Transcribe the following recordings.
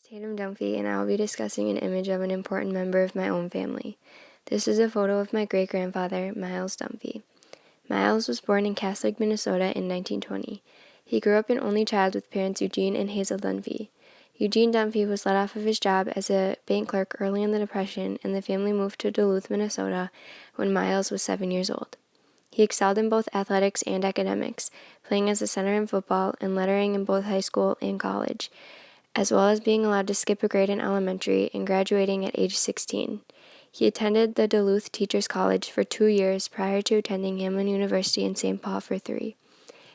Tatum Dunphy, and I will be discussing an image of an important member of my own family. This is a photo of my great-grandfather, Miles Dunphy. Miles was born in Catholic, Minnesota in 1920. He grew up an only child with parents Eugene and Hazel Dunphy. Eugene Dunphy was let off of his job as a bank clerk early in the Depression, and the family moved to Duluth, Minnesota when Miles was 7 years old. He excelled in both athletics and academics, playing as a center in football and lettering in both high school and college, as well as being allowed to skip a grade in elementary and graduating at age 16. He attended the Duluth Teachers College for 2 years prior to attending Hamline University in St. Paul for 3.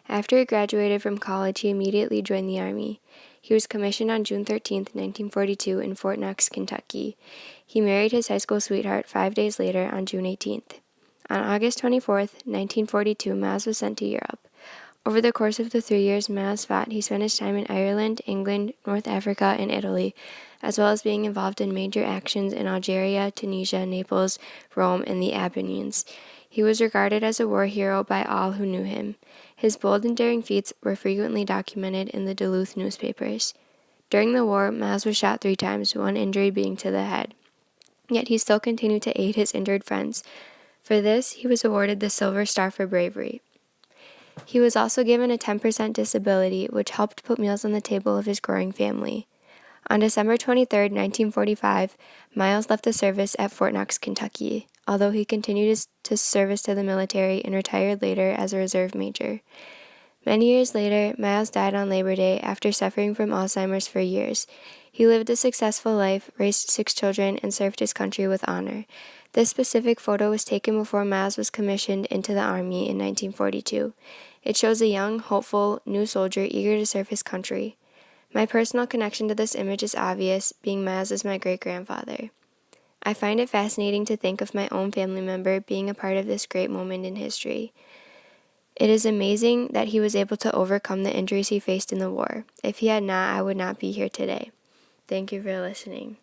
After he graduated from college, he immediately joined the Army. He was commissioned on June 13, 1942 in Fort Knox, Kentucky. He married his high school sweetheart 5 days later on June 18th. On August 24, 1942, Miles was sent to Europe. Over the course of the 3 years Miles fought, he spent his time in Ireland, England, North Africa, and Italy, as well as being involved in major actions in Algeria, Tunisia, Naples, Rome, and the Apennines. He was regarded as a war hero by all who knew him. His bold and daring feats were frequently documented in the Duluth newspapers. During the war, Miles was shot 3 times, one injury being to the head. Yet he still continued to aid his injured friends. For this, he was awarded the Silver Star for bravery. He was also given a 10% disability, which helped put meals on the table of his growing family. On December 23, 1945, Miles left the service at Fort Knox, Kentucky, although he continued his service to the military and retired later as a reserve major. Many years later, Miles died on Labor Day after suffering from Alzheimer's for years. He lived a successful life, raised 6 children, and served his country with honor. This specific photo was taken before Miles was commissioned into the Army in 1942. It shows a young, hopeful, new soldier eager to serve his country. My personal connection to this image is obvious, being Miles as my great-grandfather. I find it fascinating to think of my own family member being a part of this great moment in history. It is amazing that he was able to overcome the injuries he faced in the war. If he had not, I would not be here today. Thank you for listening.